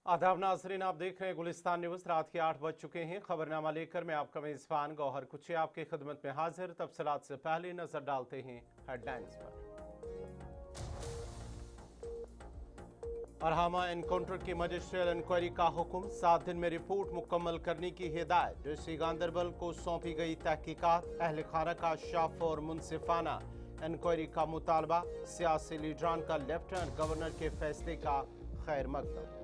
आदाब नाजरीन, आप देख रहे हैं गुलिस्तान न्यूज़। रात के 8 बज चुके हैं। खबरनामा लेकर मैं आपका मेज़बान गौहर कुछे आपकी खिदमत में हाजिर। तफसीलात से पहले नजर डालते हैं हेडलाइंस पर। अरहामा एनकाउंटर की मजिस्ट्रियल इंक्वायरी का हुक्म, 7 दिन में रिपोर्ट मुकम्मल करने की हिदायत। डिस्ट्रिक्ट गांदरबल को सौंपी गई तहकीकात। अहल खाना का शाफ और मुनसिफाना इंक्वायरी का मुतालबा। सियासी लीडरान का लेफ्टिनेंट गवर्नर के फैसले का खैर मकदम।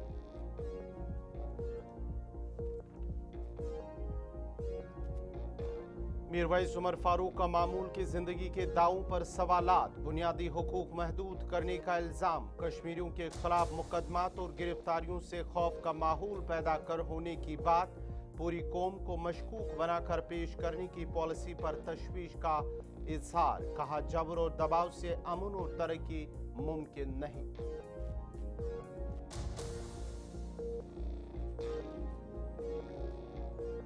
मीरवैस उमर फारूक का मामूल की जिंदगी के दावों पर सवालात। बुनियादी हुकूक महदूद करने का इल्जाम। कश्मीरियों के खिलाफ मुकदमात और गिरफ्तारियों से खौफ का माहौल पैदा कर होने की बात। पूरी कौम को मशकूक बनाकर पेश करने की पॉलिसी पर तशवीश का इजहार। कहा, जबर और दबाव से अमन और तरक्की मुमकिन नहीं।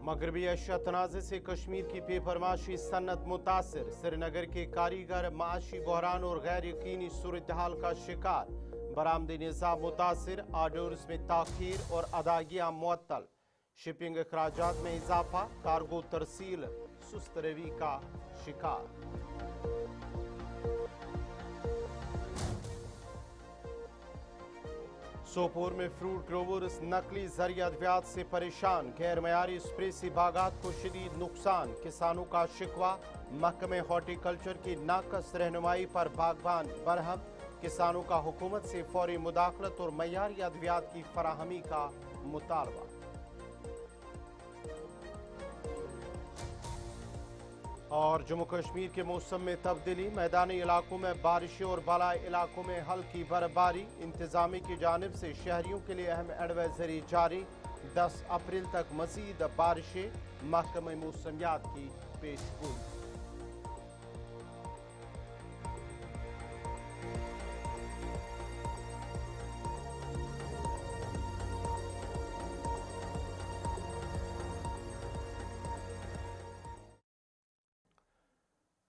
मगरबी एशिया तनाज़े से कश्मीर की पेपरमाशी सन्नत मुतासिर। श्रीनगर के कारीगर माशी बहरान और गैर यकीनी सूरत हाल का शिकार। बरामदी निज़ाम मुतासिर। आर्डर्स में ताखीर और अदागियाँ मुअत्तल। शिपिंग अखराजात में इजाफा। कार्गो तरसील सुस्त रवी का शिकार। सोपोर में फ्रूट ग्रोवर्स नकली जरिया अद्वियात से परेशान। गैर मयारी स्प्रे से बागात को शदीद नुकसान। किसानों का शिकवा। महकमे हॉर्टिकल्चर की नाकस रहनुमाई पर बागबान बरहम। किसानों का हुकूमत से फौरी मुदाखलत और मयारी अद्वियात की फराहमी का मुतालबा। और जम्मू कश्मीर के मौसम में तब्दीली। मैदानी इलाकों में बारिशें और बालाई इलाकों में हल्की बर्फबारी। इंतजामिया की जानिब से शहरियों के लिए अहम एडवाइजरी जारी। 10 अप्रैल तक मजीद बारिशें। महकमे मौसमियात की पेशगोई।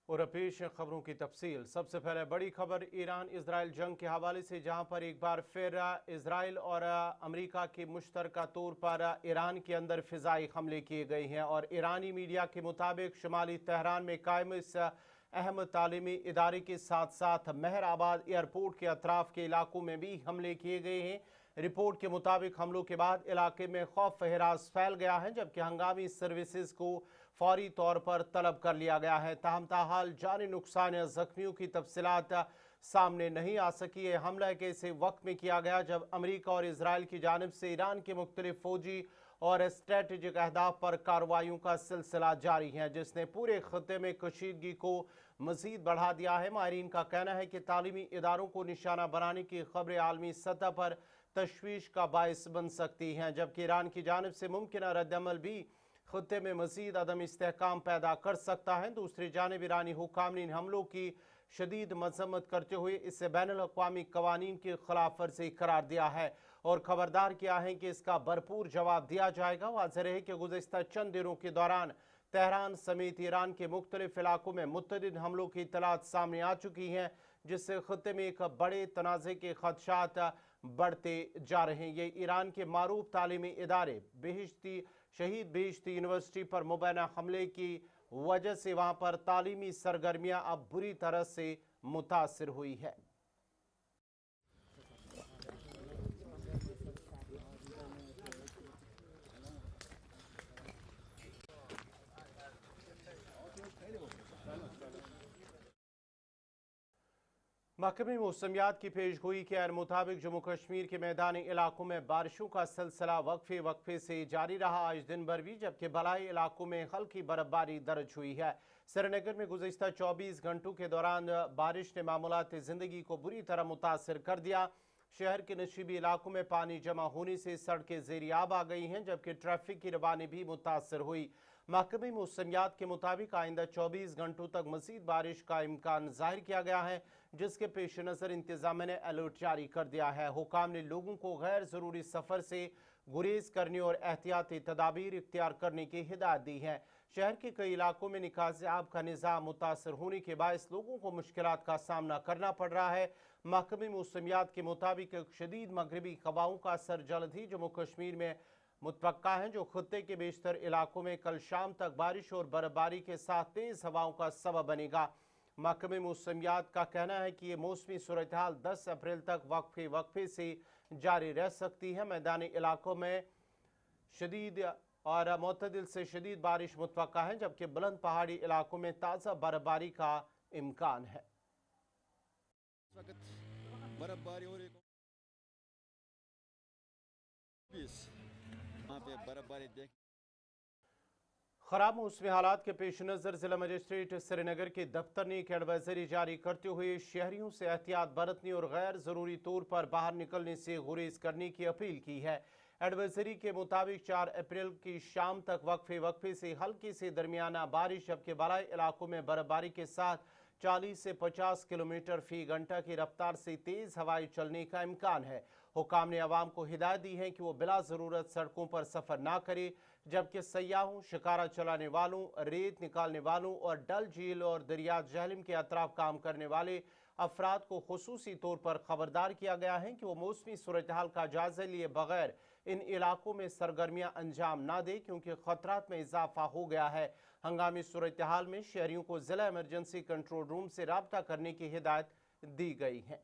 और पेश खबरों की तफसील। सबसे पहले बड़ी खबर ईरान इसराइल जंग के हवाले से, जहां पर एक बार फिर इसराइल और अमेरिका के मुश्तरका तौर पर ईरान के अंदर फिजाई हमले किए गए हैं। और ईरानी मीडिया के मुताबिक शुमाली तेहरान में कायम इस अहम तालीमी इदारे के साथ साथ महराबाद एयरपोर्ट के अतराफ के इलाकों में भी हमले किए गए हैं। रिपोर्ट के मुताबिक हमलों के बाद इलाके में खौफ हरास फैल गया है, जबकि हंगामी सर्विसेज को फौरी तौर पर तलब कर लिया गया है। ताहम ताहाल जानी नुकसान या जख्मियों की तफसीलात सामने नहीं आ सकी। है हमला के ऐसे वक्त में किया गया जब अमेरिका और इसराइल की जानिब से ईरान के मुख्तलिफ फौजी और स्ट्रेटेजिक अहदाफ पर कार्रवाइयों का सिलसिला जारी है, जिसने पूरे खत्े में कशीदगी को मजीद बढ़ा दिया है। माहिरीन का कहना है कि तालीमी इदारों को निशाना बनाने की खबरें आलमी सतह पर तशवीश का बायस बन सकती हैं, जबकि ईरान की जानिब से मुमकिन रद्दअमल भी खत्े में मजीद अदम इस्तेहकाम पैदा कर सकता है। दूसरी जानिब ईरानी हुकाम ने इन हमलों की शदीद मजम्मत करते हुए इसे बैनुल-अक़वामी कवानीन की खिलाफ वर्जी करार दिया है और खबरदार किया है कि इसका भरपूर जवाब दिया जाएगा। वाज़ेह है कि गुज़िश्ता चंद दिनों के दौरान तेहरान समेत ईरान के मुख्तलिफ इलाकों में मुतअद्दिद हमलों की इत्तलात सामने आ चुकी हैं, जिससे खत्े में एक बड़े तनाज़े के खदशात बढ़ते जा रहे हैं। ये ईरान के मारूफ तालीमी इदारे शहीद बेहिश्ती यूनिवर्सिटी पर मुबैना हमले की वजह से वहां पर तालीमी सरगर्मियां अब बुरी तरह से मुतासिर हुई है। महकमे मौसमियात की पेशगोई के मुताबिक जम्मू कश्मीर के मैदानी इलाकों में बारिशों का सिलसिला वक्फे वक्फे से जारी रहा आज दिन भर भी, जबकि बलाई इलाकों में हल्की बर्फबारी दर्ज हुई है। श्रीनगर में गुज़िश्ता 24 घंटों के दौरान बारिश ने मामूलात ज़िंदगी को बुरी तरह मुतासर कर दिया। शहर के नशीबी इलाकों में पानी जमा होने से सड़कें ज़ेरियाब आ गई हैं, जबकि ट्रैफिक की रवानी भी मुतासर हुई। महकमे मौसमियात के मुताबिक आइंदा 24 घंटों तक मज़ीद बारिश का इम्कान जाहिर किया गया है, जिसके पेश नज़र इंतजामिया ने अलर्ट जारी कर दिया है। हुकाम ने लोगों को गैर ज़रूरी सफ़र से गुरेज करने और एहतियाती तदाबीर इख्तियार करने की हिदायत दी है। शहर के कई इलाकों में निकास आब का निज़ाम मुतासर होने के बायस लोगों को मुश्किलात का सामना करना पड़ रहा है। महकमे मौसमियात के मुताबिक एक शदीद मगरबी हवाओं का असर जल्द ही जम्मू कश्मीर में मुतवक्का है, जो खत्े के बेशतर इलाकों में कल शाम तक बारिश और बर्फबारी के साथ तेज हवाओं का सबब बनेगा। महकमे मौसमियात का कहना है कि ये मौसमी सूरत हाल 10 अप्रैल तक वक्फे से जारी रह सकती है। मैदानी इलाकों में शदीद और मुतदिल से शदीद बारिश मुतवक्का है, जबकि बुलंद पहाड़ी इलाकों में ताज़ा बर्फबारी का इम्कान है। बर्फबारी और बर्फबारी देख खराब मौसमी हालात के पेश नज़र जिला मजिस्ट्रेट श्रीनगर के दफ्तर ने एक एडवाइजरी जारी करते हुए शहरियों से एहतियात बरतने और गैर ज़रूरी तौर पर बाहर निकलने से गुरेज करने की अपील की है। एडवाइजरी के मुताबिक 4 अप्रैल की शाम तक वक्फे से हल्की से दरमियाना बारिश, जबकि बड़े इलाकों में बर्फबारी के साथ 40 से 50 किलोमीटर फी घंटा की रफ्तार से तेज़ हवाएं चलने का इम्कान है। हुकाम ने अवाम को हिदायत दी है कि वो बिला ज़रूरत सड़कों पर सफ़र ना करे, जबकि सयाहों, शिकारा चलाने वालों, रेत निकालने वालों और डल झील और दरिया जहलम के अतराफ काम करने वाले अफराद को खुसूसी तौर पर खबरदार किया गया है कि वो मौसमी सूरत हाल का जायजा लिए बगैर इन इलाकों में सरगर्मियां अंजाम ना दे, क्योंकि खतरात में इजाफा हो गया है। हंगामी सूरत हाल में शहरियों को जिला इमरजेंसी कंट्रोल रूम से राब्ता करने की हिदायत दी गई है।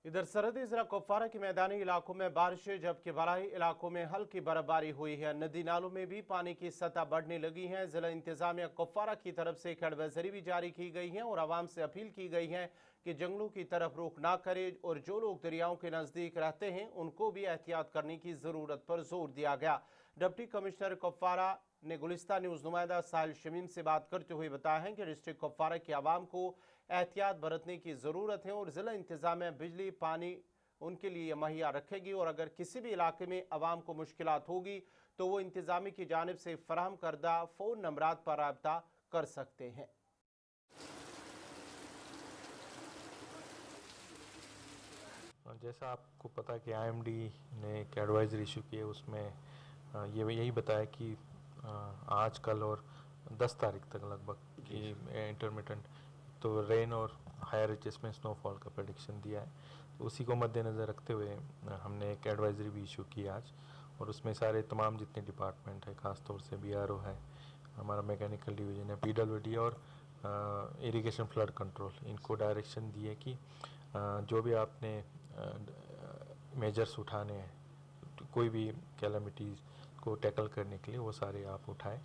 इधर सरहदी जिला कुपवारा के मैदानी इलाकों में बारिश है, जबकि बराही इलाकों में हल्की बर्फबारी हुई है। नदी नालों में भी पानी की सतह बढ़ने लगी है। जिला इंतजामिया कुपवारा की तरफ से एक एडवाइजरी भी जारी की गई है और आवाम से अपील की गई है कि जंगलों की तरफ रुख ना करे और जो लोग दरियाओं के नज़दीक रहते हैं उनको भी एहतियात करने की ज़रूरत पर जोर दिया गया। डिप्टी कमिश्नर कुपवारा ने गुलिस्तान न्यूज़ नुमाइंदा साहिल शमीम से बात करते हुए बताया है कि डिस्ट्रिक्ट कुपवारा के आवाम को एहतियात बरतने की ज़रूरत है और ज़िला इंतज़ामिया बिजली पानी उनके लिए मुहैया रखेगी और अगर किसी भी इलाके में आवाम को मुश्किलात होगी तो वो इंतज़ामी की जानिब से फराहम करदा फ़ोन नंबरात पर राब्ता कर सकते हैं। जैसा आपको पता है कि IMD ने एक एडवाइजरी इशू की है, उसमें ये यही बताया कि आज कल और 10 तारीख तक लगभग कि इंटरमिटेंट तो रेन और हायर एचएस में स्नोफॉल का प्रेडिक्शन दिया है। तो उसी को मद्देनज़र रखते हुए हमने एक एडवाइजरी भी इशू की आज, और उसमें सारे तमाम जितने डिपार्टमेंट है, ख़ास तौर से BRO है, हमारा मैकेनिकल डिवीज़न है, PWD और इरिगेशन फ्लड कंट्रोल, इनको डायरेक्शन दिए कि जो भी आपने मेजर्स उठाने हैं, तो कोई भी कैलामिटीज़ को टैकल करने के लिए वो सारे आप उठाएं।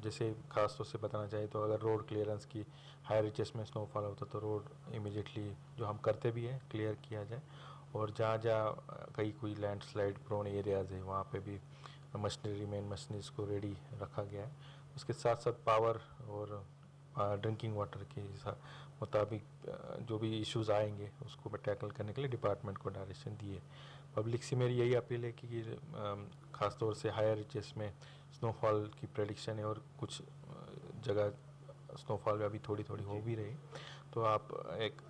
जैसे ख़ास तौर से बताना चाहिए तो अगर रोड क्लियरेंस की हायर रिचेस में स्नोफॉल होता तो रोड इमीडिएटली, जो हम करते भी हैं, क्लियर किया जाए। और जहाँ जहाँ कहीं कोई लैंडस्लाइड प्रोन एरियाज़ है वहाँ पे भी मशीनरी, मेन मशीनरीज को रेडी रखा गया है। उसके साथ साथ पावर और ड्रिंकिंग वाटर के मुताबिक जो भी इश्यूज़ आएंगे उसको टैकल करने के लिए डिपार्टमेंट को डायरेक्शन दिए। पब्लिक से मेरी यही अपील है कि ख़ास तौर से हायर रिचेस में स्नोफॉल की प्रेडिक्शन है और कुछ जगह स्नोफॉल अभी थोड़ी थोड़ी हो भी रही, तो आप एक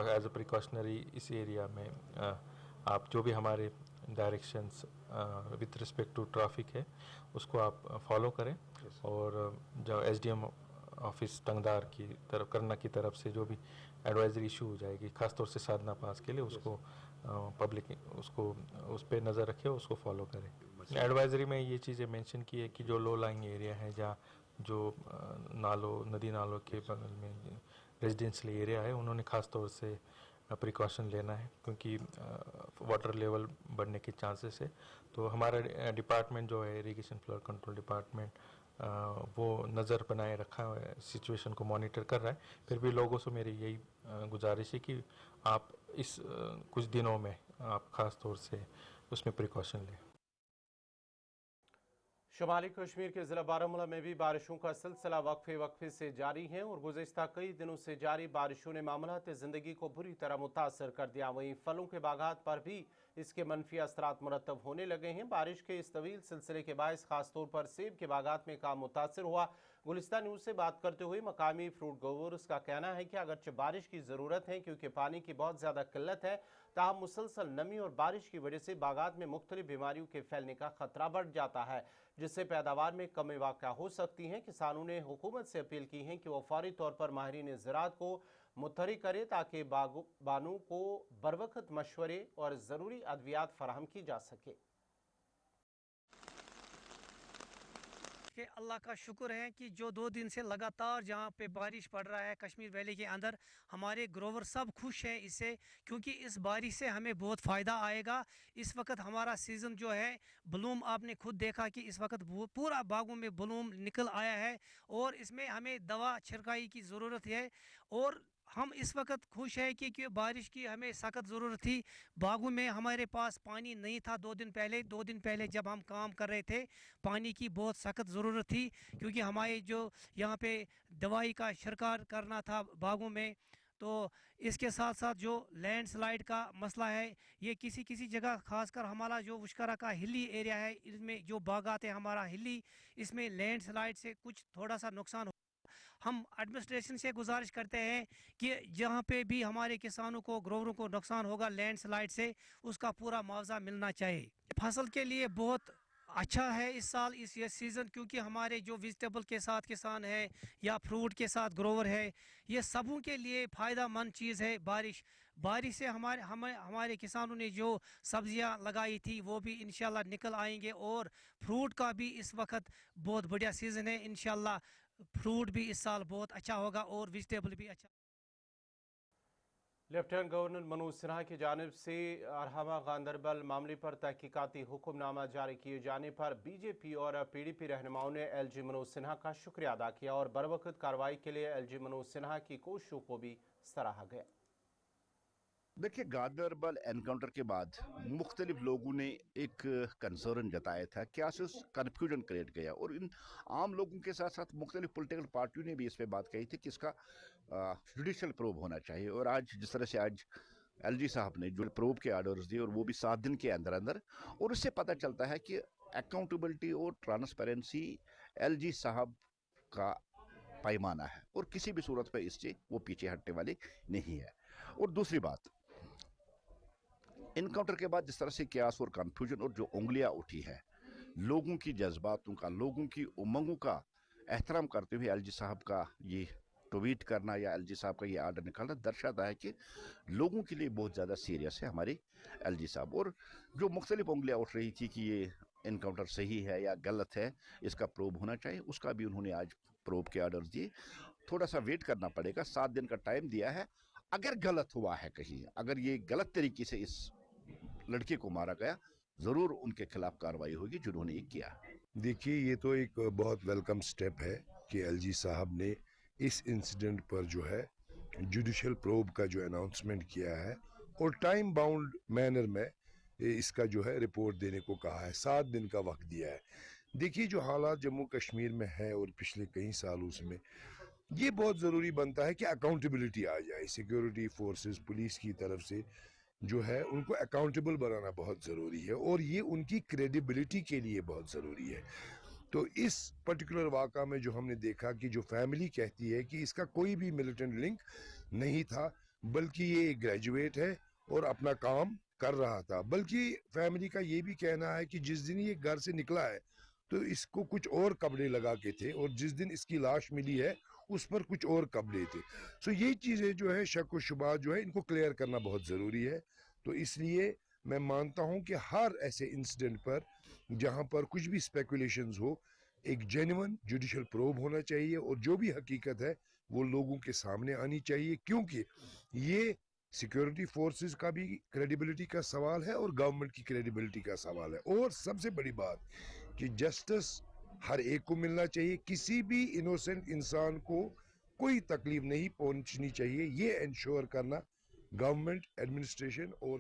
एज अ प्रिकॉशनरी इस एरिया में आप जो भी हमारे directions with respect to traffic है उसको आप फॉलो करें। और जो SDM ऑफिस टंगदार की तरफ करना की तरफ से जो भी एडवाइजरी इशू हो जाएगी ख़ास तौर से साधना पास के लिए, उसको पब्लिक उसको उस पर नज़र रखे, उसको फॉलो करें। एडवाइजरी में ये चीज़ें मेंशन की है कि जो लो लाइंग एरिया है, जहाँ जो नदी नालों के बगल में रेजिडेंशियल एरिया है, उन्होंने ख़ास तौर से प्रिकॉशन लेना है, क्योंकि वाटर लेवल बढ़ने के चांसेस है। तो हमारा डिपार्टमेंट जो है इरिगेशन फ्लड कंट्रोल डिपार्टमेंट, वो नज़र बनाए रखा है, सिचुएशन को मॉनिटर कर रहा है। फिर भी लोगों से मेरी यही गुजारिश है कि आप इस कुछ दिनों में आप ख़ास तौर से उसमें प्रिकॉशन लें। शुमाली कश्मीर के ज़िला बारामूला में भी बारिशों का सिलसिला वक्फे वक्फे से जारी है और गुज़िश्ता कई दिनों से जारी बारिशों ने मामलात ज़िंदगी को बुरी तरह मुतासर कर दिया। वहीं फलों के बागात पर भी इसके मनफी असरात मुरतब होने लगे हैं। बारिश के इस तवील सिलसिले के बायस खासतौर पर सेब के बागात में काम मुतासर हुआ। गुलिस्तान न्यूज़ से बात करते हुए मकामी फ्रूट ग्रोवर्स का कहना है कि अगरचे बारिश की ज़रूरत है क्योंकि पानी की बहुत ज़्यादा किल्लत है, ताहम मुसलसल नमी और बारिश की वजह से बागात में मुख्तलिफ बीमारियों के फैलने का खतरा बढ़ जाता है, जिससे पैदावार में कमी वाक़या हो सकती है। किसानों ने हुकूमत से अपील की है कि वो फौरी तौर पर माहिरीन ज़राअत को मुत्तरी करे ताकि बागबानों को बरवक्त मशवरे और ज़रूरी अद्वियात फराहम की जा सके। कि अल्लाह का शुक्र है कि जो 2 दिन से लगातार जहाँ पे बारिश पड़ रहा है कश्मीर वैली के अंदर, हमारे ग्रोवर सब खुश हैं इससे, क्योंकि इस बारिश से हमें बहुत फ़ायदा आएगा। इस वक्त हमारा सीज़न जो है ब्लूम, आपने खुद देखा कि इस वक्त पूरा बागों में ब्लूम निकल आया है और इसमें हमें दवा छिड़काई की ज़रूरत है। और हम इस वक्त खुश है कि बारिश की हमें सख्त ज़रूरत थी। बागों में हमारे पास पानी नहीं था 2 दिन पहले जब हम काम कर रहे थे, पानी की बहुत सख्त ज़रूरत थी, क्योंकि हमारे जो यहाँ पे दवाई का छिड़काव करना था बागों में। तो इसके साथ साथ जो लैंडस्लाइड का मसला है, ये किसी किसी जगह खासकर हमारा जो मुश्करा का हिली एरिया है, इसमें जो बागात है हमारा हिली, इसमें लैंडस्लाइड से कुछ थोड़ा सा नुकसान। हम एडमिनिस्ट्रेशन से गुजारिश करते हैं कि जहाँ पे भी हमारे किसानों को, ग्रोवरों को नुकसान होगा लैंडस्लाइड से, उसका पूरा मुआवजा मिलना चाहिए। फसल के लिए बहुत अच्छा है इस साल इस ये सीज़न, क्योंकि हमारे जो वेजिटेबल के साथ किसान है या फ्रूट के साथ ग्रोवर है, ये सबों के लिए फ़ायदा मंद चीज़ है। बारिश से हमारे किसानों ने जो सब्जियां लगाई थी वो भी इंशाल्लाह निकल आएंगे, और फ्रूट का भी इस वक्त बहुत बढ़िया सीज़न है। इंशाल्लाह फ्रूट भी इस साल बहुत अच्छा होगा और वेजिटेबल भी अच्छा। लेफ्टिनेंट गवर्नर मनोज सिन्हा की जानिब से अरहमा गांदरबल मामले पर तहकीकाती हुक्मनामा जारी किए जाने पर बीजेपी और पीडीपी रहनुमाओं ने एलजी मनोज सिन्हा का शुक्रिया अदा किया और बरवक्त कार्रवाई के लिए एलजी मनोज सिन्हा की कोशिशों को भी सराहा गया। देखिए, गांदरबल एनकाउंटर के बाद मुख्तलिफ लोगों ने एक कंसर्न जताया था, क्या से कन्फ्यूजन क्रिएट गया, और इन आम लोगों के साथ साथ मुख्तलिफ पॉलिटिकल पार्टियों ने भी इस पे बात कही थी कि इसका जुडिशल प्रोब होना चाहिए। और आज जिस तरह से आज एलजी साहब ने जो प्रोब के आर्डर्स दिए, और वो भी 7 दिन के अंदर अंदर, और इससे पता चलता है कि अकाउंटेबिलिटी और ट्रांसपेरेंसी एलजी साहब का पैमाना है, और किसी भी सूरत पर इससे वो पीछे हटने वाले नहीं है। और दूसरी बात, इनकाउंटर के बाद जिस तरह से क्यास और कंफ्यूजन और जो उंगलियां उठी है, लोगों की जज्बातों का, लोगों की उमंगों का एहतराम करते हुए एलजी साहब का ये ट्वीट करना या एलजी साहब का ये आर्डर निकालना दर्शाता है कि लोगों के लिए बहुत ज़्यादा सीरियस है हमारे एलजी साहब। और जो मुख्तलिफ उंगलियां उठ रही थी कि ये इनकाउंटर सही है या गलत है, इसका प्रोब होना चाहिए, उसका भी उन्होंने आज प्रोब के आर्डर दिए। थोड़ा सा वेट करना पड़ेगा, 7 दिन का टाइम दिया है। अगर गलत हुआ है कहीं, अगर ये गलत तरीके से इस लड़के को मारा गया, जरूर उनके खिलाफ कार्रवाई होगी जिन्होंने ये किया। देखिए, ये तो एक बहुत वेलकम स्टेप है कि एलजी साहब ने इस इंसिडेंट पर जो है जुडिशियल प्रोब का जो अनाउंसमेंट किया है, और टाइम बाउंड मैनर में इसका जो है रिपोर्ट देने को कहा है, 7 दिन का वक्त दिया है। देखिए, जो हालात जम्मू कश्मीर में है और पिछले कई सालों में, ये बहुत ज़रूरी बनता है कि अकाउंटेबिलिटी आ जाए। सिक्योरिटी फोर्सेस, पुलिस की तरफ से जो है उनको अकाउंटेबल बनाना बहुत ज़रूरी है, और ये उनकी क्रेडिबिलिटी के लिए बहुत ज़रूरी है। तो इस पर्टिकुलर वाक़ा में जो हमने देखा कि जो फैमिली कहती है कि इसका कोई भी मिलिटेंट लिंक नहीं था, बल्कि ये एक ग्रेजुएट है और अपना काम कर रहा था, बल्कि फैमिली का ये भी कहना है कि जिस दिन ये घर से निकला है तो इसको कुछ और कपड़े लगा के थे, और जिस दिन इसकी लाश मिली है उस पर कुछ और कपड़े थे। सो ये चीज़ें जो है, शक व शुबा जो है, इनको क्लियर करना बहुत ज़रूरी है। तो इसलिए मैं मानता हूं कि हर ऐसे इंसिडेंट पर जहां पर कुछ भी स्पेकुलेशंस हो, एक जेन्युइन जुडिशियल प्रोब होना चाहिए, और जो भी हकीकत है वो लोगों के सामने आनी चाहिए, क्योंकि ये सिक्योरिटी फोर्सेस का भी क्रेडिबिलिटी का सवाल है और गवर्नमेंट की क्रेडिबिलिटी का सवाल है। और सबसे बड़ी बात कि जस्टिस हर एक को मिलना चाहिए, किसी भी इनोसेंट इंसान को कोई तकलीफ नहीं पहुंचनी चाहिए, ये इंश्योर करना गवर्नमेंट, एडमिनिस्ट्रेशन और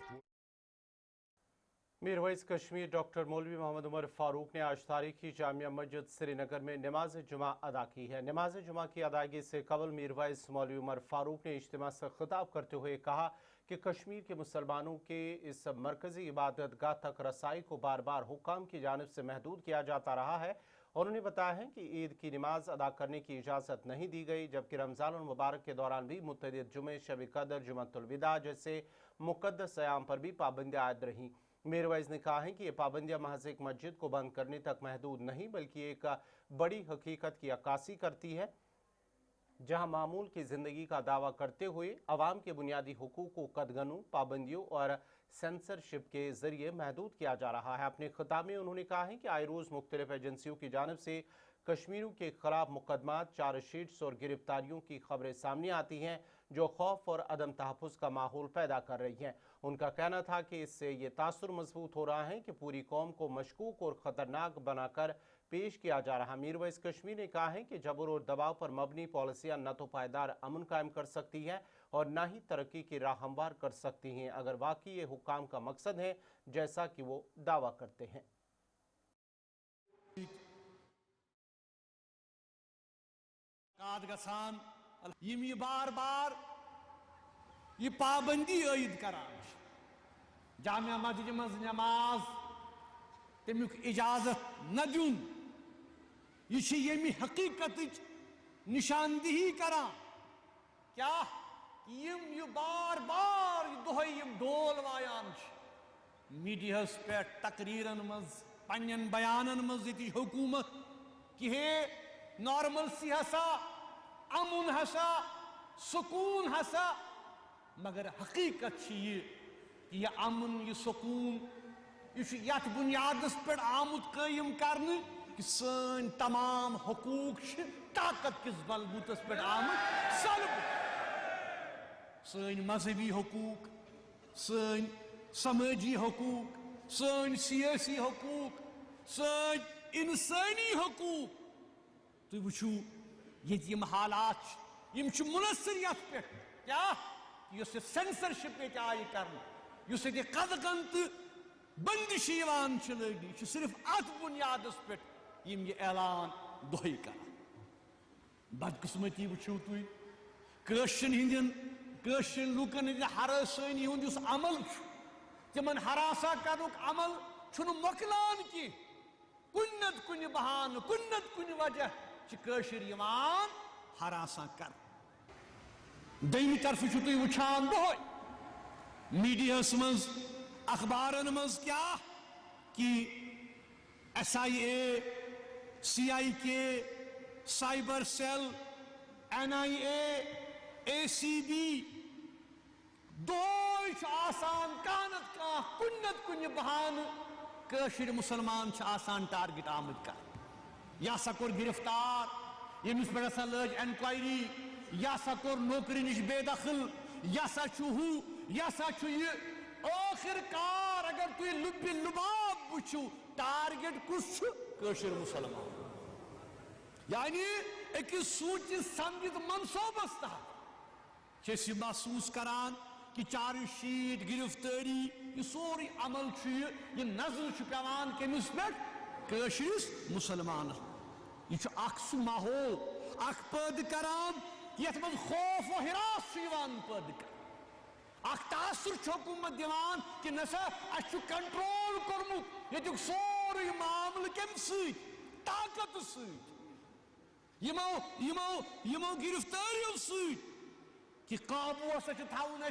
मीरवैस कश्मीर डॉक्टर मौलवी मोहम्मद उमर फारूक ने आज तारीखी जामिया मस्जिद श्रीनगर में नमाज जुमा अदा की है। नमाज जुमा की अदायगी से कबल मीरवैस मौलवी उमर फारूक ने इज्तिमा से खिताब करते हुए कहा कि कश्मीर के मुसलमानों के इस मरकजी इबादत गाह तक रसाई को बार बार हुक्काम की जानिब से महदूद किया जाता रहा है। उन्होंने बताया है कि ईद की नमाज अदा करने की इजाज़त नहीं दी गई, जबकि रमज़ान मुबारक के दौरान भी मुतअद्दिद जुमे, शब कदर, जुमअतुल विदा जैसे मुक़द्दस अयाम पर भी पाबंदियाँ आयद रहीं। मीरवैस ने कहा है कि ये पाबंदियाँ महज एक मस्जिद को बंद करने तक महदूद नहीं बल्कि एक बड़ी हकीकत की अक्कासी करती है, जहां मामूल की ज़िंदगी का दावा करते हुए अवाम के बुनियादी हुकूक को कदगनों, पाबंदियों और सेंसरशिप के ज़रिए महदूद किया जा रहा है। अपने खिताब में उन्होंने कहा है कि आए रोज़ मुख्तलिफ एजेंसियों की जानिब से कश्मीरियों के खिलाफ मुकदमात, चार्जशीट्स और गिरफ्तारियों की खबरें सामने आती हैं जो खौफ और अदम तहफ़्फ़ुज़ का माहौल पैदा कर रही हैं। उनका कहना था कि इससे ये तासुर मजबूत हो रहा है कि पूरी कौम को मशकूक और ख़तरनाक बनाकर पेश किया जा रहा। मीरवैस कश्मीर ने कहा है कि जबर और दबाव पर मबनी पॉलिसियाँ न तो पायदार अमन कायम कर सकती हैं और न ही तरक्की की राह हमवार कर सकती हैं, अगर वाकई ये हुक्काम का मकसद है जैसा कि वो दावा करते हैं। बार बार ये पाबंदी आयद करान जामिया मस्जिद मज नमाज तमुक इजाजत न दुन यमी हकीकत निशानदही करान क्या ये बार बार यम डोल वायान मीडिया पे तकरीरन मज पन्न बयानन मज ये हुकूमत कि हे नॉर्मल सी हसा अमुन हसा सुकून हसा, मगर हकीकत ये कि यह अमुन यह सुकून यह बुनियादस पे आमुद कायम करने कि सन तमाम हुकूक ताकत किस बलबूतस पे आमुद सलब सन मजहबी हुकूक, सन समाजी हुकूक, सन सियासी हुकूक, सन इंसानी हुकूक। तो वुचू ये हालात यम मुनसर यथ पे क्या सेंसरशिप ये आय कर कदगन तो बंदिश लगी सिर्फ अत बुनियादस पे ये ऐलान दोहे कर। बदकिस्मती वुचू तुम लूकन हरासानी हुंद अमल तिमन हरासा करुक अमल मोकलान की कुन नत कुन बहान कुन नत कुन वजह हरासा कर। दयमी तरफ वुचान दोहे मीडिया मज अखबारन मज क्या कि SIA, CIK, cyber cell, NIA, ACB दोष आसान कानत का कुन्नत कुन बहान कशिर मुसलमान आसान टारगेट आमद कर या सकोर गिरफ्तार यमिस पे लज एनक्वायरी या सकोर नौकरी निश बेदखल या सू या ये आखिरकार अगर तु लुब लुबाब वुचू टारगेट कुछ कशिर मुसलमान यानी एक सूच समझित मनसूबस तहत महसूस करान कि चार्जशीट गिरफ्तारी ये सोरी अमल ये नजर पेवान कमिस पे कशिरिस मुसलमान ये सह माहौल पैद करान यथ मज खौफ व हिरास पैद कर तासुर हुकूमत दिवान कि नसा कंट्रोल कोर्मुत ये सोरी मामल कम ताकत यमो गिरफ्तारियों कि काबू थवन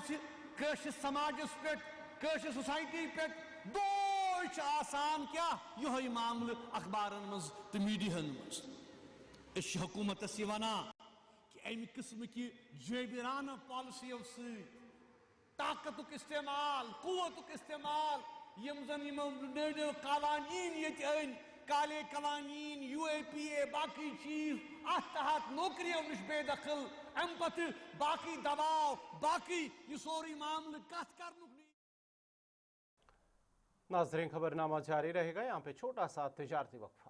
कशिर समाजस पे कशिर सोसाइटी पे दोष आसान क्या यह मामल अखबारन मज तो मीडिया मज हुकूमत वना कि अमि किस्म की जेबराना पॉलिसियों ताकत इस्तेमाल कुव्वत इस्तेमाल यम जन नव कावानीन ये काले कवानीन UAPA बाकी चीज अत तहत नौकरियों निश बेदखल अम पत बाकी दबाव बाकी ये सोरी मामले कथ कर। नाज़रीन खबरनामा जारी रहेगा, यहाँ पे छोटा सा तिजारती वक्फा।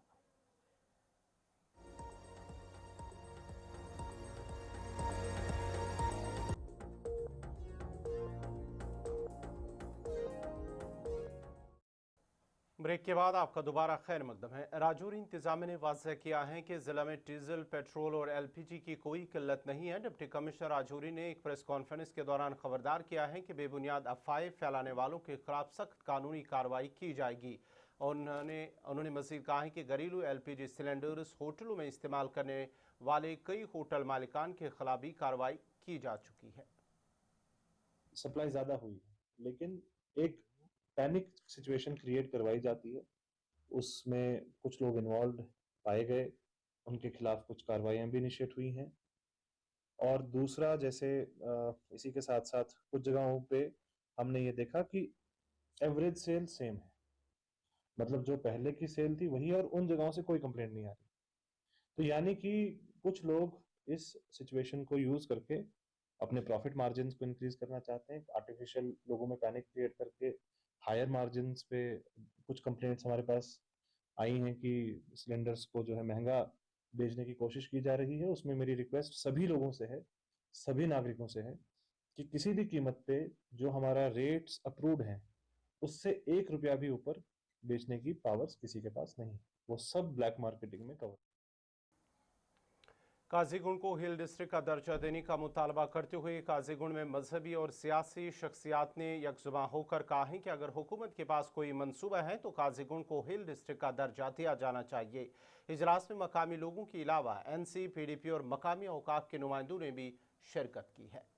ब्रेक के बाद आपका दोबारा खैर मकदम है। राजौरी इंतजामिया ने वाज़ह किया है कि ज़िला में डीजल, पेट्रोल और LPG की कोई किल्लत नहीं है। डिप्टी कमिश्नर राजौरी ने एक प्रेस कॉन्फ्रेंस के दौरान खबरदार किया है कि बेबुनियाद अफवाहें फैलाने वालों के खिलाफ सख्त कानूनी कार्रवाई की जाएगी। और उन्होंने मज़ीद कहा है कि घरेलू LPG सिलेंडर्स होटलों में इस्तेमाल करने वाले कई होटल मालिकान के खिलाफ भी कार्रवाई की जा चुकी है। सप्लाई ज़्यादा हुई है, लेकिन एक पैनिक सिचुएशन क्रिएट करवाई जाती है, उसमें कुछ लोग इन्वॉल्व पाए गए, उनके खिलाफ कुछ कार्रवाइयाँ भी इनिशिएट हुई हैं। और दूसरा, जैसे इसी के साथ साथ कुछ जगहों पे हमने ये देखा कि एवरेज सेल सेम है, मतलब जो पहले की सेल थी वही, और उन जगहों से कोई कंप्लेंट नहीं आ रही। तो यानी कि कुछ लोग इस सिचुएशन को यूज करके अपने प्रॉफिट मार्जिन्स को इंक्रीज करना चाहते हैं, आर्टिफिशियल लोगों में पैनिक क्रिएट करके हायर मार्जिन्स पे। कुछ कंप्लेंट्स हमारे पास आई हैं कि सिलेंडर्स को जो है महंगा बेचने की कोशिश की जा रही है। उसमें मेरी रिक्वेस्ट सभी लोगों से है, सभी नागरिकों से है कि किसी भी कीमत पे जो हमारा रेट्स अप्रूव्ड हैं उससे 1 रुपया भी ऊपर बेचने की पावर्स किसी के पास नहीं, वो सब ब्लैक मार्केटिंग में कवर। काजीगुंड को हिल डिस्ट्रिक्ट का दर्जा देने का मुतालबा करते हुए काजीगुंड में मजहबी और सियासी शख्सियात ने यकजुबां होकर कहा है कि अगर हुकूमत के पास कोई मंसूबा है तो काजीगुंड को हिल डिस्ट्रिक्ट का दर्जा दिया जाना चाहिए। इजलास में मकामी लोगों के अलावा NC, PDP और मकामी औकाफ के नुमाइंदों ने भी शिरकत की है।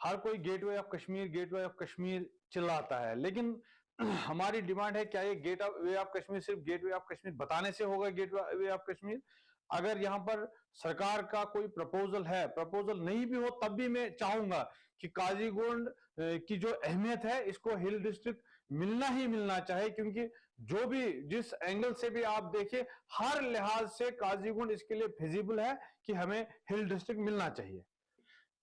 हर कोई गेटवे ऑफ कश्मीर चिल्लाता है, लेकिन हमारी डिमांड है क्या ये गेटवे ऑफ कश्मीर सिर्फ गेटवे ऑफ कश्मीर बताने से होगा गेटवे ऑफ कश्मीर? अगर यहाँ पर सरकार का कोई प्रपोजल है, प्रपोजल नहीं भी हो तब भी मैं चाहूंगा कि काजीगुंड की जो अहमियत है इसको हिल डिस्ट्रिक्ट मिलना ही मिलना चाहिए, क्योंकि जो भी जिस एंगल से भी आप देखिए हर लिहाज से काजीगुंड इसके लिए फिजिबल है कि हमें हिल डिस्ट्रिक्ट मिलना चाहिए।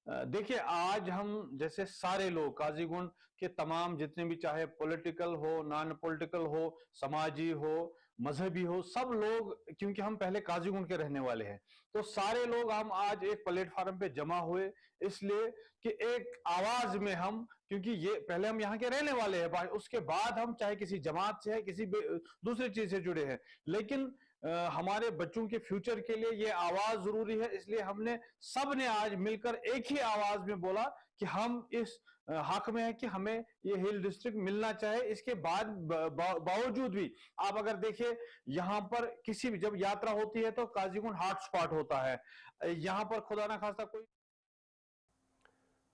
देखिए, आज हम जैसे सारे लोग काजीगुंड के तमाम जितने भी, चाहे पॉलिटिकल हो, नॉन पॉलिटिकल हो, समाजी हो, मजहबी हो, सब लोग, क्योंकि हम पहले काजीगुंड के रहने वाले हैं, तो सारे लोग हम आज एक प्लेटफार्म पे जमा हुए इसलिए कि एक आवाज में हम, क्योंकि ये पहले हम यहाँ के रहने वाले हैं, उसके बाद हम चाहे किसी जमात से है, किसी दूसरी चीज से जुड़े हैं, लेकिन हमारे बच्चों के फ्यूचर के लिए ये आवाज जरूरी है। इसलिए हमने सब ने आज मिलकर एक ही आवाज में बोला कि हम इस हक में है कि हमें ये हिल डिस्ट्रिक्ट मिलना चाहिए। इसके बाद बावजूद भी आप अगर देखिए यहाँ पर किसी भी जब यात्रा होती है तो काजीगुंड हॉटस्पॉट होता है, यहाँ पर खुदा ना खास्ता कोई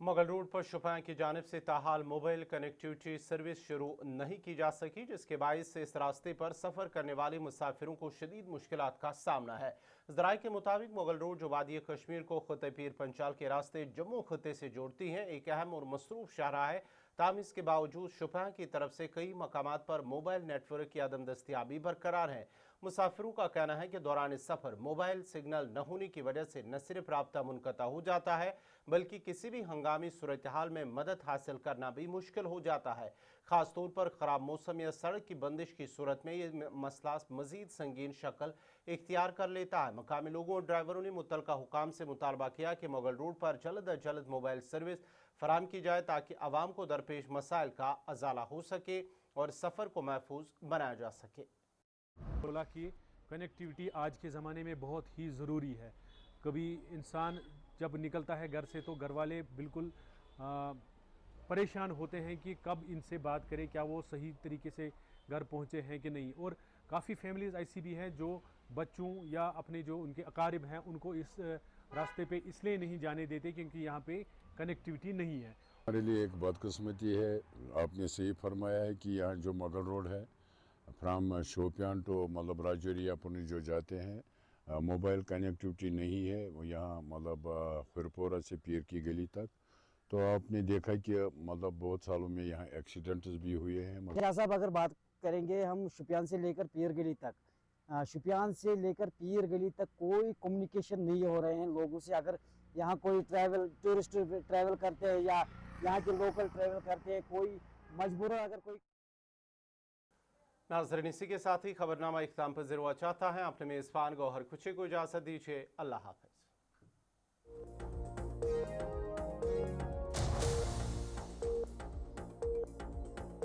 मुगल रोड पर शुपा की जानिब से ताहाल मोबाइल कनेक्टिविटी सर्विस शुरू नहीं की जा सकी, जिसके बायस से इस रास्ते पर सफ़र करने वाले मुसाफिरों को शदीद मुश्किलात का सामना है। ज़राए के मुताबिक मुगल रोड जो वादी कश्मीर को ख़ुत पीर पंचाल के रास्ते जम्मू खत्े से जोड़ती हैं, एक अहम और मसरूफ़ शाहराह है। ताहम इसके बावजूद शुपा की तरफ से कई मकामात पर मोबाइल नेटवर्क की अदम दस्तियाबी बरकरार है। मुसाफिरों का कहना है कि दौरान सफ़र मोबाइल सिग्नल न होने की वजह से न सिर्फ राब्ता मुनक़ता हो जाता है बल्कि किसी भी हंगामी सूरत हाल में मदद हासिल करना भी मुश्किल हो जाता है। ख़ास तौर पर ख़राब मौसम या सड़क की बंदिश की सूरत में ये मसला मज़ीद संगीन शक्ल इख्तियार कर लेता है। मकामी लोगों और ड्राइवरों ने मुतलका हुकाम से मुतालबा किया कि मुगल रोड पर जल्द अज जल्द मोबाइल सर्विस फराहम की जाए ताकि आवाम को दरपेश मसाइल का अजाला हो सके और सफ़र को महफूज बनाया जा सके। ओला की कनेक्टिविटी आज के ज़माने में बहुत ही ज़रूरी है। कभी इंसान जब निकलता है घर से तो घर वाले बिल्कुल परेशान होते हैं कि कब इनसे बात करें, क्या वो सही तरीके से घर पहुंचे हैं कि नहीं। और काफ़ी फैमिलीज़ ऐसी भी हैं जो बच्चों या अपने जो उनके अकारिब हैं उनको इस रास्ते पे इसलिए नहीं जाने देते क्योंकि यहाँ पे कनेक्टिविटी नहीं है। हमारे लिए एक बदकिस्मती है, आपने सही फरमाया है कि यहाँ जो मुगल रोड है फ्राम शोपियान टू मतलब राजौरी अपनी जो जाते हैं मोबाइल कनेक्टिविटी नहीं है, वो यहाँ मतलब फिरपोरा से पीर की गली तक। तो आपने देखा कि मतलब बहुत सालों में यहाँ एक्सीडेंट्स भी हुए हैं। साहब अगर बात करेंगे हम शुपियान से लेकर पीर गली तक, शुपियान से लेकर पीर गली तक कोई कम्युनिकेशन नहीं हो रहे हैं लोगों से। अगर यहाँ कोई टूरिस्ट ट्रैवल करते हैं या यहाँ के लोकल ट्रैवल करते हैं, कोई मजबूरन अगर कोई। नाज़रीन, इसी के साथ ही खबरनामा इख्तिताम पज़ीर हुआ चाहता है। अपने मेज़बान गौहर कुची को इजाज़त दीजिए। अल्लाह हाफ़िज़।